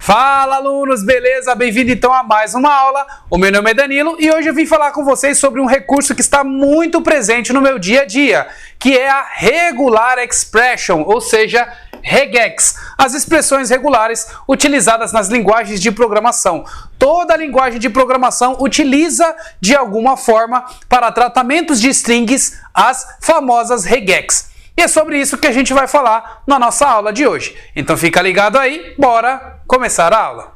Fala, alunos, beleza? Bem-vindo então a mais uma aula. O meu nome é Danilo e hoje eu vim falar com vocês sobre um recurso que está muito presente no meu dia a dia, que é a Regular Expression, ou seja, regex, as expressões regulares utilizadas nas linguagens de programação. Toda linguagem de programação utiliza de alguma forma para tratamentos de strings as famosas regex. E é sobre isso que a gente vai falar na nossa aula de hoje. Então fica ligado aí, bora começar a aula.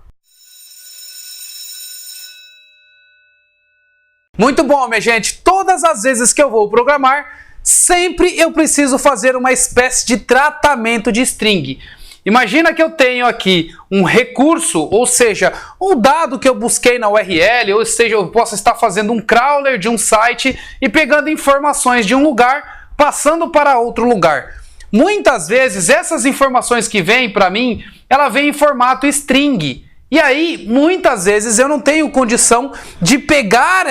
Muito bom, minha gente. Todas as vezes que eu vou programar, sempre eu preciso fazer uma espécie de tratamento de string. Imagina que eu tenho aqui um recurso, ou seja, um dado que eu busquei na URL, ou seja, eu posso estar fazendo um crawler de um site e pegando informações de um lugar, passando para outro lugar. Muitas vezes essas informações que vêm para mim, ela vem em formato string. E aí, muitas vezes eu não tenho condição de pegar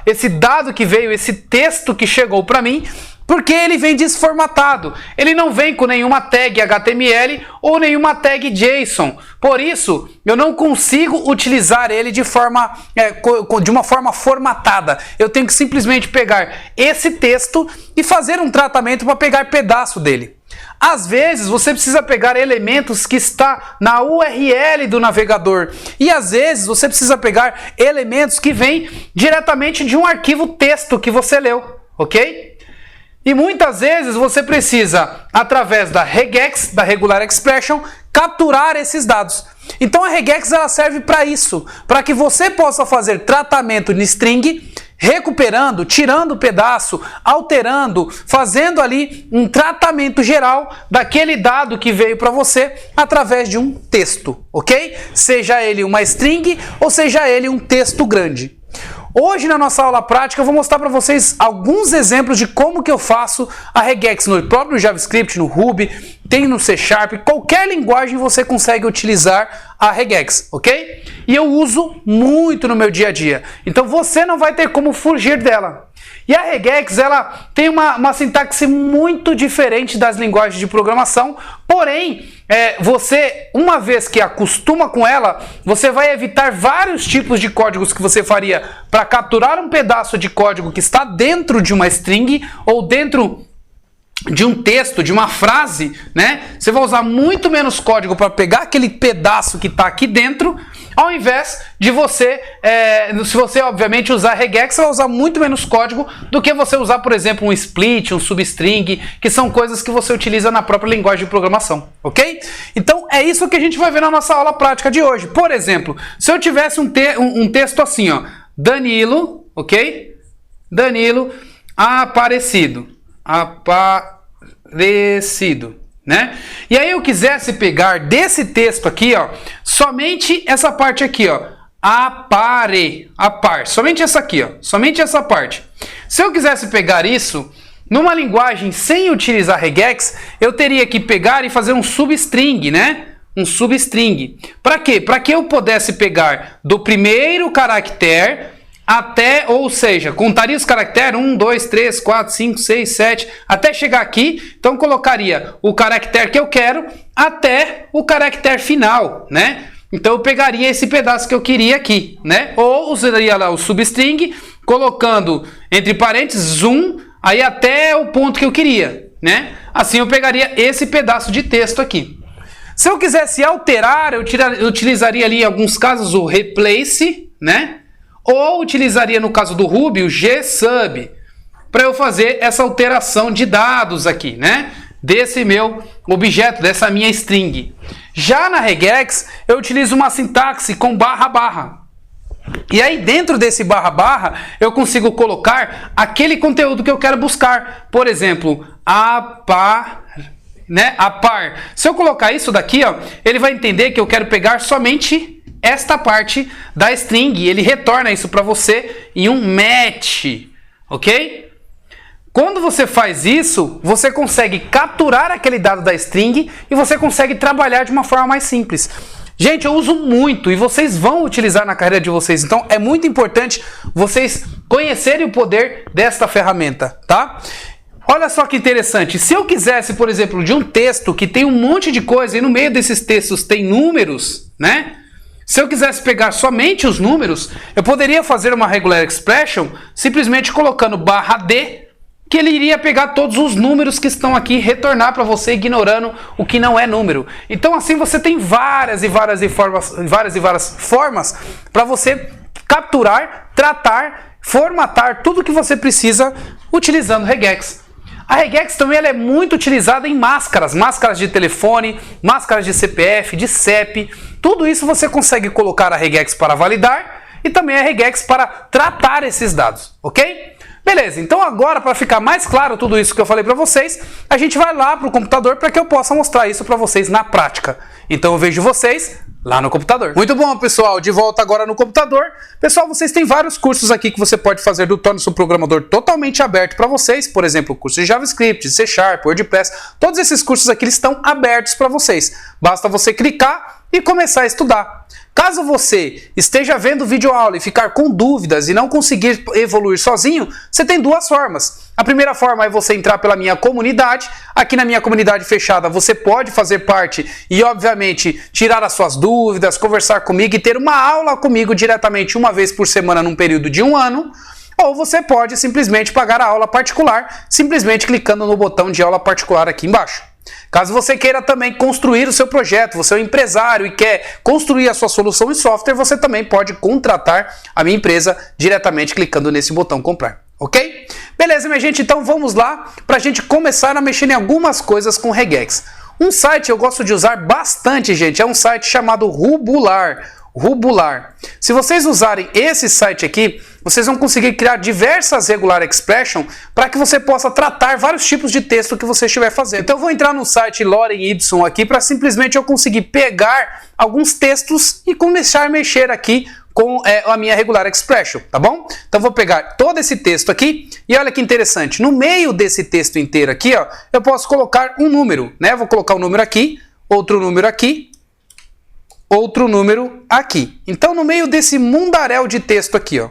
esse dado que veio, esse texto que chegou para mim, porque ele vem desformatado. Ele não vem com nenhuma tag HTML ou nenhuma tag JSON. Por isso, eu não consigo utilizar ele de uma forma formatada. Eu tenho que simplesmente pegar esse texto e fazer um tratamento para pegar pedaço dele. Às vezes, você precisa pegar elementos que está na URL do navegador. E às vezes, você precisa pegar elementos que vêm diretamente de um arquivo texto que você leu, ok? E muitas vezes você precisa, através da regex, da Regular Expression, capturar esses dados. Então a regex ela serve para isso, para que você possa fazer tratamento em string, recuperando, tirando pedaço, alterando, fazendo ali um tratamento geral daquele dado que veio para você através de um texto, ok? Seja ele uma string ou seja ele um texto grande. Hoje, na nossa aula prática, eu vou mostrar para vocês alguns exemplos de como que eu faço a regex no próprio JavaScript, no Ruby, tem no C#, qualquer linguagem você consegue utilizar a regex, ok? E eu uso muito no meu dia a dia, então você não vai ter como fugir dela. E a regex, ela tem uma sintaxe muito diferente das linguagens de programação, porém, você, uma vez que acostuma com ela, você vai evitar vários tipos de códigos que você faria para capturar um pedaço de código que está dentro de uma string ou dentro de um texto, de uma frase, né? Você vai usar muito menos código para pegar aquele pedaço que está aqui dentro, ao invés de você, se você obviamente usar regex, você vai usar muito menos código do que você usar, por exemplo, um split, um substring, que são coisas que você utiliza na própria linguagem de programação, ok? Então é isso que a gente vai ver na nossa aula prática de hoje. Por exemplo, se eu tivesse um texto assim, ó, Danilo, ok? Danilo Aparecido. Né? E aí eu quisesse pegar desse texto aqui, ó, somente essa parte aqui, ó, somente essa aqui, ó, somente essa parte. Se eu quisesse pegar isso numa linguagem sem utilizar regex, eu teria que pegar e fazer um substring, né? Um substring. Para quê? Para que eu pudesse pegar do primeiro caractere até, ou seja, contaria os caracteres 1, 2, 3, 4, 5, 6, 7, até chegar aqui, então colocaria o caractere que eu quero até o caractere final, né? Então eu pegaria esse pedaço que eu queria aqui, né? Ou usaria lá o substring, colocando entre parênteses 1, aí até o ponto que eu queria, né? Assim eu pegaria esse pedaço de texto aqui. Se eu quisesse alterar, eu utilizaria ali em alguns casos o replace, né? Ou utilizaria, no caso do Ruby, o gsub, para eu fazer essa alteração de dados aqui, né? Desse meu objeto, dessa minha string. Já na regex, eu utilizo uma sintaxe com barra. E aí, dentro desse barra, eu consigo colocar aquele conteúdo que eu quero buscar. Por exemplo, apar. Se eu colocar isso daqui, ó, ele vai entender que eu quero pegar somente esta parte da string, ele retorna isso para você em um match, ok? Quando você faz isso, você consegue capturar aquele dado da string e você consegue trabalhar de uma forma mais simples. Gente, eu uso muito e vocês vão utilizar na carreira de vocês, então é muito importante vocês conhecerem o poder desta ferramenta, tá? Olha só que interessante, se eu quisesse, por exemplo, de um texto que tem um monte de coisa e no meio desses textos tem números, né? Se eu quisesse pegar somente os números, eu poderia fazer uma regular expression simplesmente colocando _d, que ele iria pegar todos os números que estão aqui e retornar para você, ignorando o que não é número. Então assim você tem várias formas para você capturar, tratar, formatar tudo que você precisa utilizando regex. A regex também ela é muito utilizada em máscaras de telefone, máscaras de CPF, de CEP. Tudo isso você consegue colocar a regex para validar e também a regex para tratar esses dados, ok? Beleza, então agora para ficar mais claro tudo isso que eu falei para vocês, a gente vai lá para o computador para que eu possa mostrar isso para vocês na prática. Então eu vejo vocês lá no computador. Muito bom, pessoal, de volta agora no computador. Pessoal, vocês têm vários cursos aqui que você pode fazer do Torne-se um Programador totalmente aberto para vocês. Por exemplo, o curso de JavaScript, C#, WordPress. Todos esses cursos aqui estão abertos para vocês. Basta você clicar e começar a estudar. Caso você esteja vendo videoaula e ficar com dúvidas e não conseguir evoluir sozinho, você tem duas formas. A primeira forma é você entrar pela minha comunidade. Aqui na minha comunidade fechada você pode fazer parte e, obviamente, tirar as suas dúvidas, conversar comigo e ter uma aula comigo diretamente uma vez por semana num período de 1 ano. Ou você pode simplesmente pagar a aula particular, simplesmente clicando no botão de aula particular aqui embaixo. Caso você queira também construir o seu projeto, você é um empresário e quer construir a sua solução em software, você também pode contratar a minha empresa diretamente clicando nesse botão comprar, ok? Beleza, minha gente, então vamos lá para a gente começar a mexer em algumas coisas com regex. Um site eu gosto de usar bastante, gente, é um site chamado Rubular. Se vocês usarem esse site aqui, vocês vão conseguir criar diversas regular expression para que você possa tratar vários tipos de texto que você estiver fazendo. Então eu vou entrar no site Lorem Ipsum aqui para simplesmente eu conseguir pegar alguns textos e começar a mexer aqui com a minha regular expression, tá bom? Então vou pegar todo esse texto aqui e olha que interessante, no meio desse texto inteiro aqui, ó, eu posso colocar um número, né? Vou colocar um número aqui, outro número aqui, outro número aqui. Então, no meio desse mundaréu de texto aqui, ó,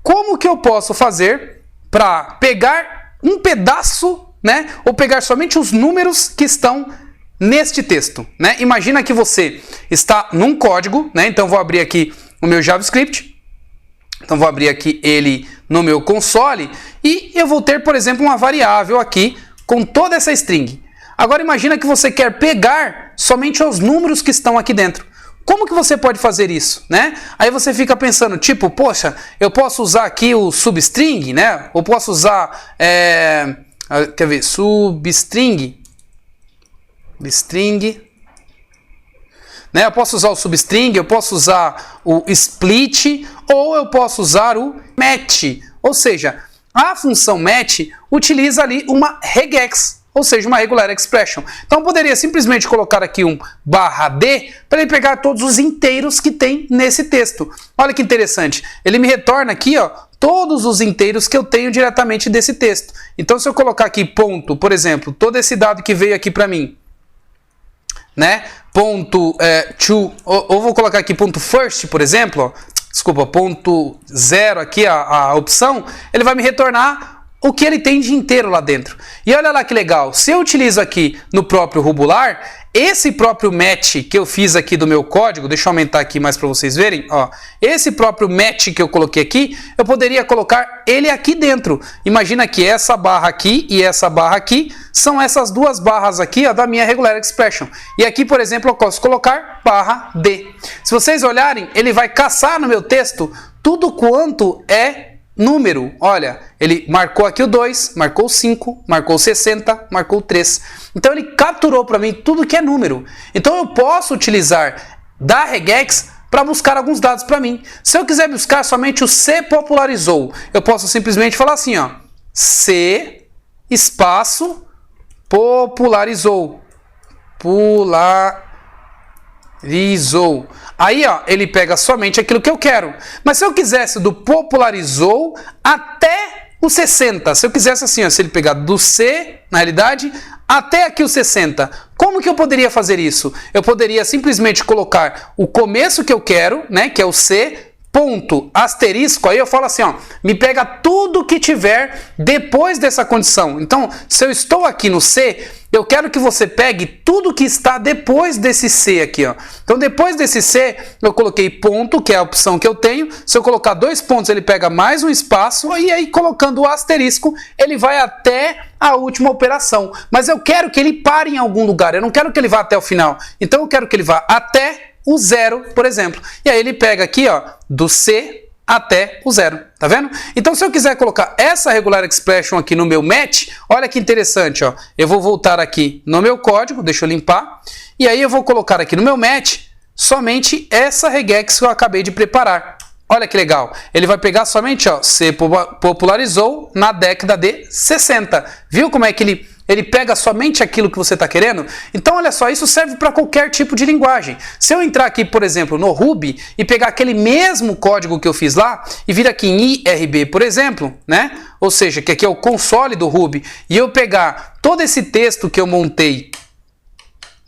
como que eu posso fazer para pegar um pedaço, né, ou pegar somente os números que estão neste texto, né? Imagina que você está num código, né? Então, vou abrir aqui o meu JavaScript. Então, vou abrir aqui ele no meu console e eu vou ter, por exemplo, uma variável aqui com toda essa string. Agora, imagina que você quer pegar somente os números que estão aqui dentro. Como que você pode fazer isso, né? Aí você fica pensando, tipo, poxa, eu posso usar aqui o substring, né? Ou posso usar, quer ver, substring, né? Eu posso usar o substring, eu posso usar o split, ou eu posso usar o match. Ou seja, a função match utiliza ali uma regex, ou seja, uma regular expression. Então eu poderia simplesmente colocar aqui um /d para ele pegar todos os inteiros que tem nesse texto. Olha que interessante, ele me retorna aqui, ó, todos os inteiros que eu tenho diretamente desse texto. Então se eu colocar aqui ponto, por exemplo, todo esse dado que veio aqui para mim, né, ponto to, ou vou colocar aqui ponto first, por exemplo, ó, desculpa, ponto 0 aqui a opção, ele vai me retornar o que ele tem de inteiro lá dentro. E olha lá que legal, se eu utilizo aqui no próprio Rubular, esse próprio match que eu fiz aqui do meu código, deixa eu aumentar aqui mais para vocês verem, ó, esse próprio match que eu coloquei aqui, eu poderia colocar ele aqui dentro. Imagina que essa barra aqui e essa barra aqui são essas duas barras aqui, ó, da minha regular expression. E aqui, por exemplo, eu posso colocar /d. Se vocês olharem, ele vai caçar no meu texto tudo quanto é número. Olha, ele marcou aqui o 2, marcou o 5, marcou o 60, marcou o 3. Então ele capturou para mim tudo que é número. Então eu posso utilizar da regex para buscar alguns dados para mim. Se eu quiser buscar somente o C popularizou, eu posso simplesmente falar assim, ó, C espaço popularizou. Aí, ó, ele pega somente aquilo que eu quero. Mas se eu quisesse do popularizou até o 60, se eu quisesse assim, ó, se ele pegar do C, na realidade, até aqui o 60, como que eu poderia fazer isso? Eu poderia simplesmente colocar o começo que eu quero, né, que é o C, ponto asterisco, aí eu falo assim, ó, me pega tudo que tiver depois dessa condição. Então, se eu estou aqui no C, eu quero que você pegue tudo que está depois desse C aqui, ó. Então, depois desse C, eu coloquei ponto, que é a opção que eu tenho. Se eu colocar 2 pontos, ele pega mais um espaço, e aí colocando o asterisco, ele vai até a última operação. Mas eu quero que ele pare em algum lugar, eu não quero que ele vá até o final. Então, eu quero que ele vá até o 0, por exemplo. E aí ele pega aqui, ó, do C até o 0, tá vendo? Então, se eu quiser colocar essa regular expression aqui no meu match, olha que interessante, ó. Eu vou voltar aqui no meu código, deixa eu limpar, e aí eu vou colocar aqui no meu match somente essa regex que eu acabei de preparar. Olha que legal. Ele vai pegar somente, ó, se popularizou na década de 60. Viu como é que ele pega somente aquilo que você está querendo? Então, olha só, isso serve para qualquer tipo de linguagem. Se eu entrar aqui, por exemplo, no Ruby e pegar aquele mesmo código que eu fiz lá e vir aqui em IRB, por exemplo, né? Ou seja, que aqui é o console do Ruby, e eu pegar todo esse texto que eu montei,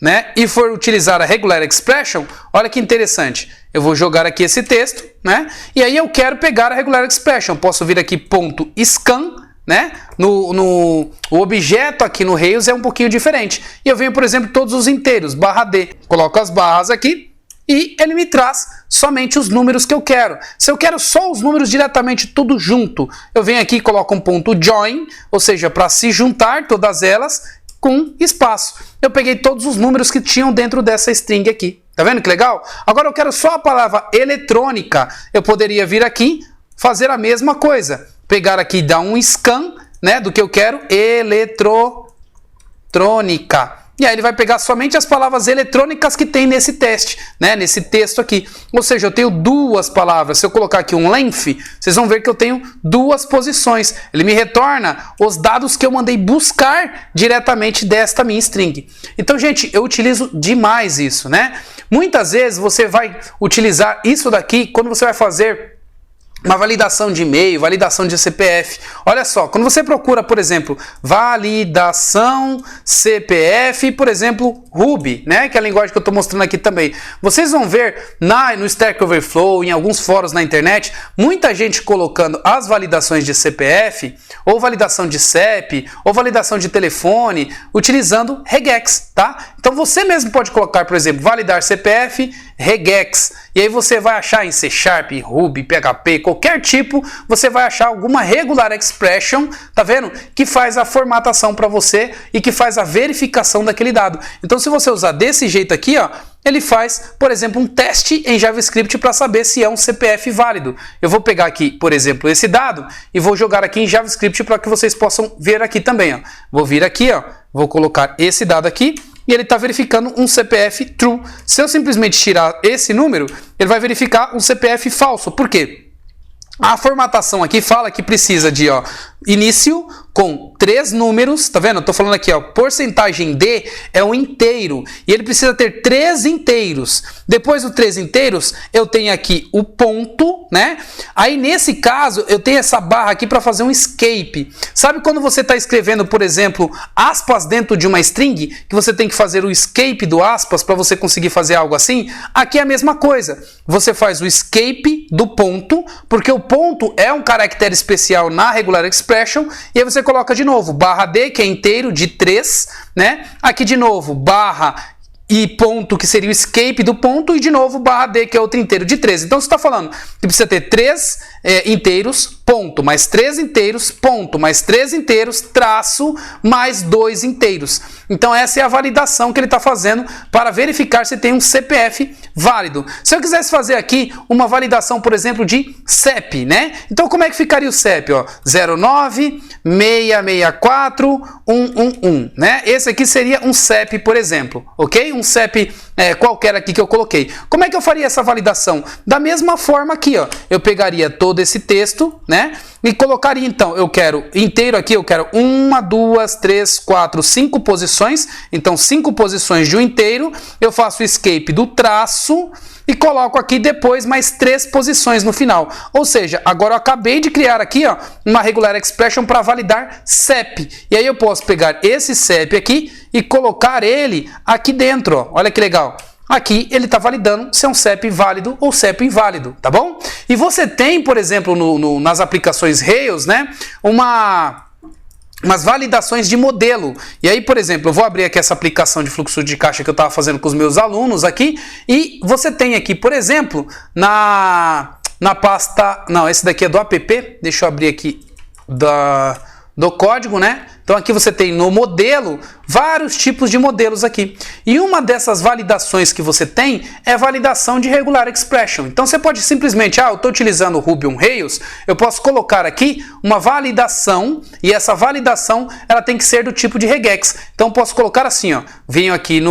né, e for utilizar a regular expression, olha que interessante. Eu vou jogar aqui esse texto, né? E aí eu quero pegar a regular expression. Posso vir aqui ponto .scan, né? O objeto aqui no Rails é um pouquinho diferente. E eu venho, por exemplo, todos os inteiros, barra D. Coloco as barras aqui e ele me traz somente os números que eu quero. Se eu quero só os números diretamente tudo junto, eu venho aqui e coloco um ponto join, ou seja, para se juntar todas elas com espaço. Eu peguei todos os números que tinham dentro dessa string aqui. Tá vendo que legal? Agora eu quero só a palavra eletrônica. Eu poderia vir aqui, fazer a mesma coisa. Pegar aqui e dar um scan, né, do que eu quero, eletrônica. E aí ele vai pegar somente as palavras eletrônicas que tem nesse teste, né, nesse texto aqui. Ou seja, eu tenho duas palavras. Se eu colocar aqui um length, vocês vão ver que eu tenho duas posições. Ele me retorna os dados que eu mandei buscar diretamente desta minha string. Então, gente, eu utilizo demais isso, né? Muitas vezes você vai utilizar isso daqui quando você vai fazer uma validação de e-mail, validação de CPF. Olha só, quando você procura, por exemplo, validação CPF, por exemplo, Ruby, né, que é a linguagem que eu estou mostrando aqui também. Vocês vão ver no Stack Overflow, em alguns fóruns na internet, muita gente colocando as validações de CPF, ou validação de CEP, ou validação de telefone, utilizando regex, tá? Então você mesmo pode colocar, por exemplo, validar CPF, regex, e aí você vai achar em C#, Ruby, PHP, qualquer tipo, você vai achar alguma regular expression, tá vendo? Que faz a formatação para você e que faz a verificação daquele dado. Então, se você usar desse jeito aqui, ó, ele faz, por exemplo, um teste em JavaScript para saber se é um CPF válido. Eu vou pegar aqui, por exemplo, esse dado e vou jogar aqui em JavaScript para que vocês possam ver aqui também, ó. Vou vir aqui, ó, vou colocar esse dado aqui, e ele está verificando um CPF true. Se eu simplesmente tirar esse número, ele vai verificar um CPF falso. Por quê? A formatação aqui fala que precisa de, ó, início com 3 números, tá vendo? Eu tô falando aqui, ó, porcentagem D é um inteiro, e ele precisa ter 3 inteiros. Depois dos 3 inteiros, eu tenho aqui o ponto, né? Aí, nesse caso, eu tenho essa barra aqui para fazer um escape. Sabe quando você está escrevendo, por exemplo, aspas dentro de uma string, que você tem que fazer o escape do aspas para você conseguir fazer algo assim? Aqui é a mesma coisa. Você faz o escape do ponto, porque o ponto é um caractere especial na regular expression, e aí você coloca de novo barra D, que é inteiro, de 3, né? Aqui de novo, barra e ponto, que seria o escape do ponto, e de novo barra D, que é outro inteiro de 3. Então você está falando que precisa ter 3 inteiros, ponto, mais 3 inteiros, ponto, mais 3 inteiros, traço, mais 2 inteiros. Então essa é a validação que ele está fazendo para verificar se tem um CPF válido. Se eu quisesse fazer aqui uma validação, por exemplo, de CEP, né? Então como é que ficaria o CEP? Ó, 09664111, né? Esse aqui seria um CEP, por exemplo, ok? Um CEP qualquer aqui que eu coloquei. Como é que eu faria essa validação? Da mesma forma aqui, ó, eu pegaria todo esse texto, né? E colocaria, então, eu quero inteiro aqui, eu quero 1, 2, 3, 4, 5 posições. Então, 5 posições de um inteiro. Eu faço o escape do traço e coloco aqui depois mais 3 posições no final. Ou seja, agora eu acabei de criar aqui, ó, uma regular expression para validar CEP. E aí eu posso pegar esse CEP aqui e colocar ele aqui dentro, ó. Olha que legal. aqui ele está validando se é um CEP válido ou CEP inválido, tá bom? E você tem, por exemplo, nas aplicações Rails, né, umas validações de modelo. E aí, por exemplo, eu vou abrir aqui essa aplicação de fluxo de caixa que eu estava fazendo com os meus alunos aqui, e você tem aqui, por exemplo, na pasta... Não, esse daqui é do app, deixa eu abrir aqui do código, né? Então aqui você tem no modelo vários tipos de modelos aqui. E uma dessas validações que você tem é a validação de regular expression. Então você pode simplesmente, eu estou utilizando o Ruby on Rails, eu posso colocar aqui uma validação, e essa validação ela tem que ser do tipo de regex. Então posso colocar assim, ó, venho aqui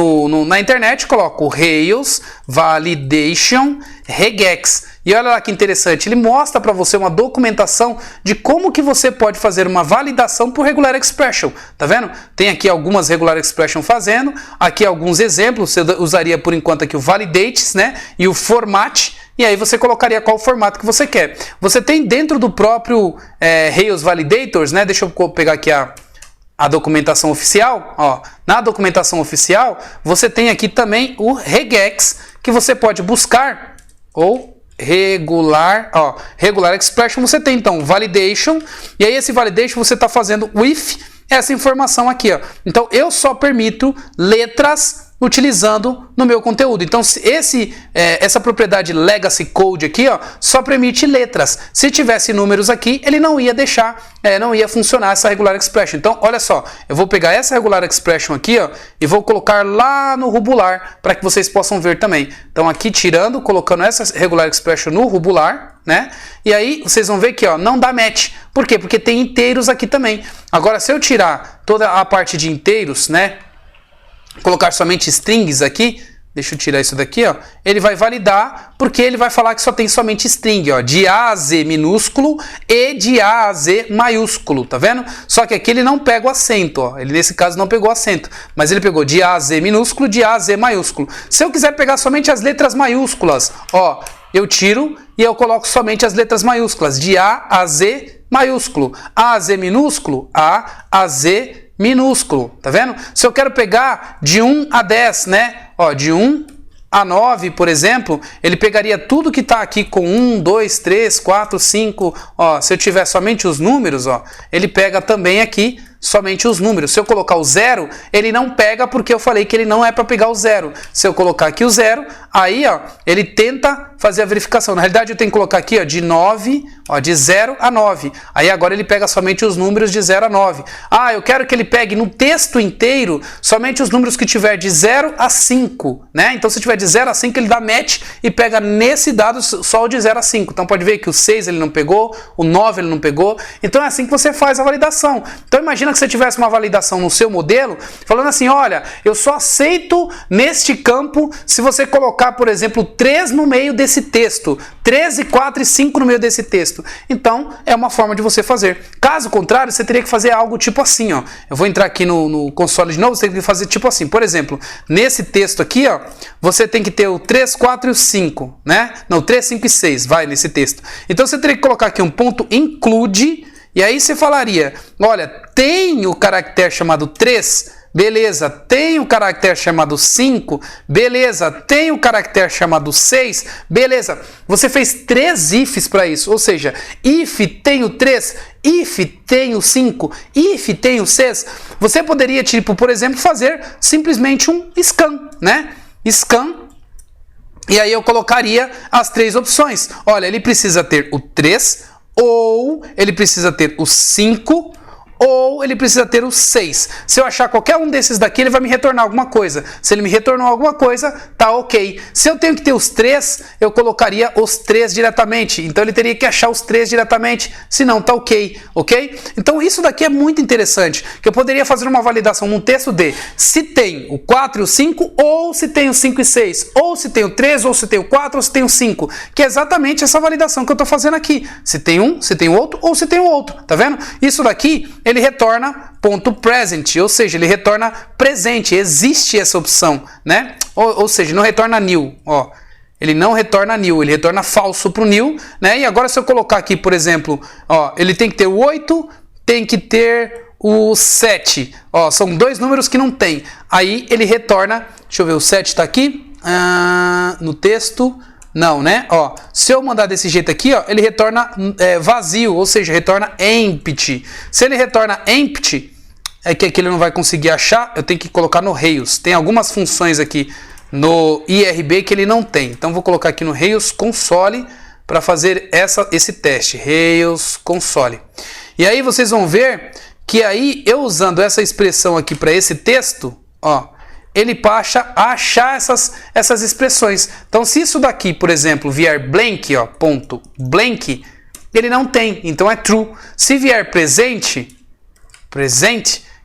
na internet, coloco Rails Validation Regex. E olha lá que interessante, ele mostra para você uma documentação de como que você pode fazer uma validação por regular expression, tá vendo? Tem aqui algumas regular expression fazendo, aqui alguns exemplos, você usaria por enquanto aqui o validates, né, e o format, e aí você colocaria qual formato que você quer. Você tem dentro do próprio Rails Validators, né, deixa eu pegar aqui a documentação oficial, ó, na documentação oficial, você tem aqui também o regex, que você pode buscar, ou regular expression, você tem então validation, e aí esse validation você está fazendo with essa informação aqui, ó. Então eu só permito letras utilizando no meu conteúdo. Então essa propriedade legacy code aqui, ó, só permite letras. Se tivesse números aqui, ele não ia deixar, não ia funcionar essa regular expression. Então olha só, eu vou pegar essa regular expression aqui, ó, e vou colocar lá no rubular para que vocês possam ver também. Então aqui tirando, colocando essa regular expression no rubular, né? E aí vocês vão ver que, ó, não dá match. Por quê? Porque tem inteiros aqui também. Agora se eu tirar toda a parte de inteiros, né, colocar somente strings aqui, deixa eu tirar isso daqui, ó, ele vai validar, porque ele vai falar que só tem somente string, ó, de A a Z minúsculo e de A a Z maiúsculo, tá vendo? Só que aqui ele não pega o acento, ó, ele nesse caso não pegou o acento, mas ele pegou de A a Z minúsculo, de A a Z maiúsculo. Se eu quiser pegar somente as letras maiúsculas, ó, eu tiro e eu coloco somente as letras maiúsculas, de A a Z maiúsculo, A a Z minúsculo, A a Z minúsculo, tá vendo? Se eu quero pegar de 1 a 10, né? Ó, de 1 a 9, por exemplo, ele pegaria tudo que está aqui com 1, 2, 3, 4, 5, ó, se eu tiver somente os números, ó, ele pega também aqui somente os números. Se eu colocar o 0, ele não pega porque eu falei que ele não é para pegar o 0. Se eu colocar aqui o 0, aí, ó, ele tenta fazer a verificação. Na realidade, eu tenho que colocar aqui, ó, de 9, ó, de 0 a 9. Aí agora ele pega somente os números de 0 a 9. Eu quero que ele pegue no texto inteiro somente os números que tiver de 0 a 5, né? Então se tiver de 0 a 5, ele dá match e pega nesse dado só o de 0 a 5. Então pode ver que o 6 ele não pegou, o 9 ele não pegou. Então é assim que você faz a validação. Então imagina que você tivesse uma validação no seu modelo, falando assim, olha, eu só aceito neste campo se você colocar, por exemplo, 3 no meio desse texto, 3 e 4 e 5 no meio desse texto. Então, é uma forma de você fazer. Caso contrário, você teria que fazer algo tipo assim, ó. Eu vou entrar aqui no console de novo, você tem que fazer tipo assim. Por exemplo, nesse texto aqui, ó, você tem que ter o 3, 4 e o 5, né? Não, 3, 5 e 6, vai nesse texto. Então, você teria que colocar aqui um ponto include, e aí você falaria, olha, tem o caractere chamado 3, beleza, tem o caractere chamado 5, beleza, tem o caractere chamado 6, beleza. Você fez 3 ifs para isso, ou seja, if tem o 3, if tem o 5, if tem o 6. Você poderia, tipo, por exemplo, fazer simplesmente um scan, né? Scan. E aí eu colocaria as 3 opções. Olha, ele precisa ter o 3, ou ele precisa ter o 5, ou ele precisa ter o 6. Se eu achar qualquer um desses daqui, ele vai me retornar alguma coisa. Se ele me retornou alguma coisa, tá ok. Se eu tenho que ter os 3, eu colocaria os 3 diretamente. Então ele teria que achar os 3 diretamente, senão tá ok, ok? Então isso daqui é muito interessante, que eu poderia fazer uma validação num texto de se tem o 4 e o 5, ou se tem o 5 e 6, ou se tem o 3, ou se tem o 4, ou se tem o 5, que é exatamente essa validação que eu tô fazendo aqui. Se tem um, se tem o outro, ou se tem o outro, tá vendo? Isso daqui, ele retorna ponto present, ou seja, ele retorna presente, existe essa opção, né? Ou seja, não retorna new, ó. Ele não retorna new, ele retorna falso para o new, né? E agora se eu colocar aqui, por exemplo, ó, ele tem que ter o 8, tem que ter o 7, ó, são 2 números que não tem. Aí ele retorna, deixa eu ver, o 7 está aqui, no texto, não, né? Ó, se eu mandar desse jeito aqui, ó, ele retorna vazio, ou seja, retorna empty. Se ele retorna empty, é que aqui ele não vai conseguir achar, eu tenho que colocar no Rails. Tem algumas funções aqui no IRB que ele não tem. Então vou colocar aqui no Rails Console para fazer esse teste, Rails Console. E aí vocês vão ver que aí eu usando essa expressão aqui para esse texto, ó, ele passa a achar essas expressões. Então se isso daqui, por exemplo, vier blank, ó, ponto blank, ele não tem, então é true. Se vier presente,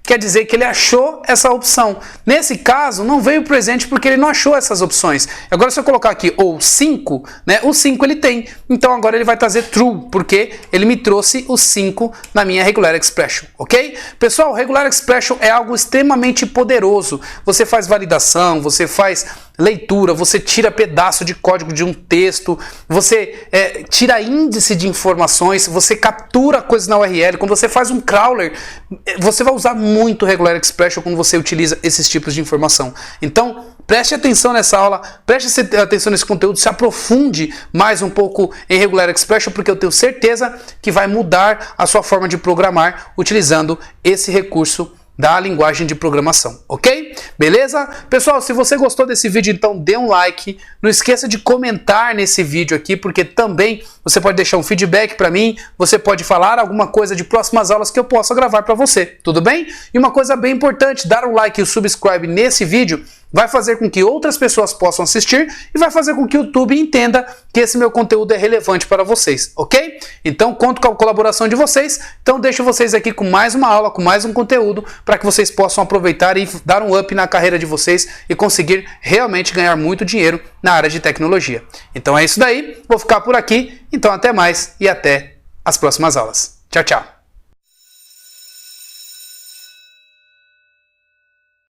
quer dizer que ele achou essa opção. Nesse caso, não veio presente porque ele não achou essas opções. Agora, se eu colocar aqui ou 5, né, o 5 ele tem. Então, agora ele vai trazer true, porque ele me trouxe o 5 na minha regular expression, ok? Pessoal, regular expression é algo extremamente poderoso. Você faz validação, você faz leitura, você tira pedaço de código de um texto, você tira índice de informações, você captura coisas na URL. Quando você faz um crawler, você vai usar muito regular expression quando você utiliza esses tipos de informação. Então, preste atenção nessa aula, preste atenção nesse conteúdo, se aprofunde mais um pouco em regular expression, porque eu tenho certeza que vai mudar a sua forma de programar utilizando esse recurso da linguagem de programação, ok? Beleza? Pessoal, se você gostou desse vídeo, então dê um like. Não esqueça de comentar nesse vídeo aqui, porque também você pode deixar um feedback para mim, você pode falar alguma coisa de próximas aulas que eu possa gravar para você, tudo bem? E uma coisa bem importante, dar um like e o subscribe nesse vídeo vai fazer com que outras pessoas possam assistir e vai fazer com que o YouTube entenda que esse meu conteúdo é relevante para vocês, ok? Então, conto com a colaboração de vocês. Então, deixo vocês aqui com mais uma aula, com mais um conteúdo, para que vocês possam aproveitar e dar um up na carreira de vocês e conseguir realmente ganhar muito dinheiro na área de tecnologia. Então, é isso daí. Vou ficar por aqui. Então, até mais e até as próximas aulas. Tchau, tchau.